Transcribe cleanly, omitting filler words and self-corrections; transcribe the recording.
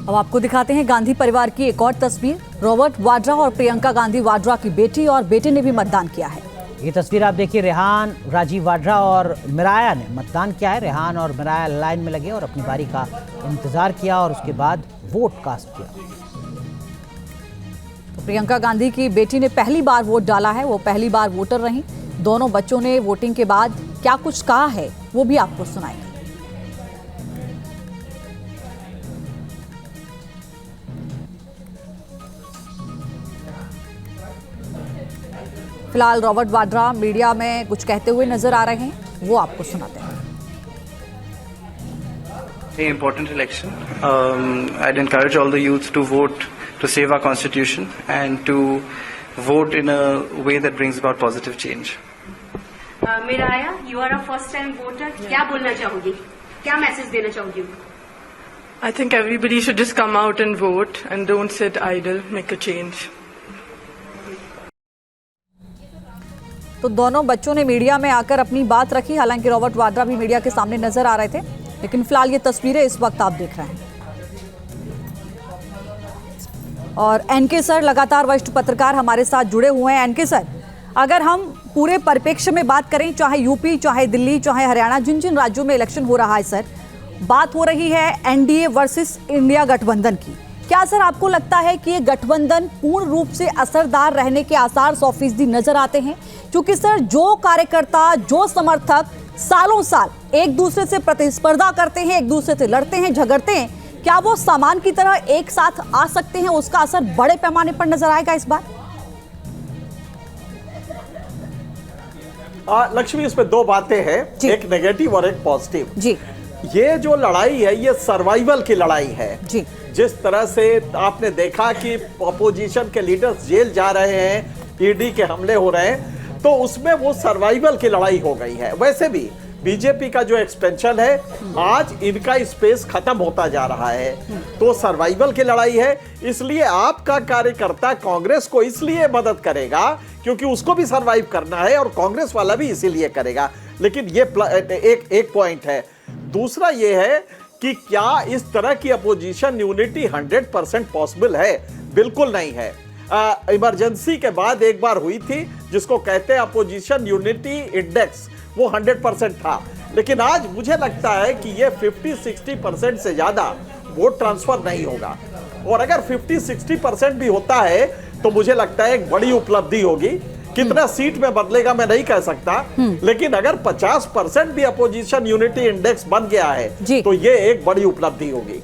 अब आपको दिखाते हैं गांधी परिवार की एक और तस्वीर। रॉबर्ट वाड्रा और प्रियंका गांधी वाड्रा की बेटी और बेटे ने भी मतदान किया है। ये तस्वीर आप देखिए, रेहान राजीव वाड्रा और मिराया ने मतदान किया है। रेहान और मिराया लाइन में लगे और अपनी बारी का इंतजार किया और उसके बाद वोट कास्ट किया। तो प्रियंका गांधी की बेटी ने पहली बार वोट डाला है, वो पहली बार वोटर रहीं। दोनों बच्चों ने वोटिंग के बाद क्या कुछ कहा है वो भी आपको सुनाएंगे। फिलहाल रॉबर्ट वाड्रा मीडिया में कुछ कहते हुए नजर आ रहे हैं, वो आपको सुनाते हैं। Very important election. I'd encourage all the youth to vote to save our constitution and to vote in a way that brings about positive change. Miraya, you are a first-time voter. क्या बोलना चाहोगी? क्या message देना चाहोगी? I think everybody should just come out and vote and don't sit idle. Make a change. तो दोनों बच्चों ने media में आकर अपनी बात रखी। हालांकि रॉबर्ट वाड्रा भी मीडिया के सामने नजर आ रहे थे, लेकिन फिलहाल ये तस्वीरें इस वक्त आप देख रहे हैं। और एनके सर लगातार वरिष्ठ पत्रकार हमारे साथ जुड़े हुए हैं। एनके सर, अगर हम पूरे परिप्रेक्ष्य में बात करें, चाहे यूपी, चाहे दिल्ली, चाहे हरियाणा, जिन जिन राज्यों में इलेक्शन हो रहा है सर, बात हो रही है एनडीए वर्सेस इंडिया गठबंधन की। क्या सर आपको लगता है कि ये गठबंधन पूर्ण रूप से असरदार रहने के आसार 100% नजर आते हैं? क्योंकि सर जो कार्यकर्ता, जो समर्थक सालों साल एक दूसरे से प्रतिस्पर्धा करते हैं, एक दूसरे से लड़ते हैं, झगड़ते हैं, क्या वो सामान की तरह एक साथ आ सकते हैं? उसका असर बड़े पैमाने पर नजर आएगा इस बार? लक्ष्मी, इसमें दो बातें हैं, एक नेगेटिव और एक पॉजिटिव जी। ये जो लड़ाई है ये सर्वाइवल की लड़ाई है जी। जिस तरह से आपने देखा कि अपोजिशन के लीडर्स जेल जा रहे हैं, ईडी के हमले हो रहे हैं, तो उसमें वो सर्वाइवल की लड़ाई हो गई है। वैसे भी बीजेपी का जो एक्सपेंशन है, आज इनका स्पेस खत्म होता जा रहा है, तो सर्वाइवल की लड़ाई है। इसलिए आपका कार्यकर्ता कांग्रेस को इसलिए मदद करेगा क्योंकि उसको भी सर्वाइव करना है और कांग्रेस वाला भी इसीलिए करेगा। लेकिन ये एक पॉइंट है। दूसरा ये है कि क्या इस तरह की अपोजिशन यूनिटी 100% पॉसिबल है? बिल्कुल नहीं है। इमरजेंसी के बाद एक बार हुई थी जिसको कहते हैं अपोजिशन यूनिटी इंडेक्स, वो 100% था। लेकिन आज मुझे लगता है कि ये 50-60% से ज्यादा वोट ट्रांसफर नहीं होगा। और अगर 50-60% भी होता है तो मुझे लगता है एक बड़ी उपलब्धि होगी। कितना सीट में बदलेगा मैं नहीं कह सकता, लेकिन अगर 50% भी अपोजिशन यूनिटी इंडेक्स बन गया है तो ये एक बड़ी उपलब्धि होगी।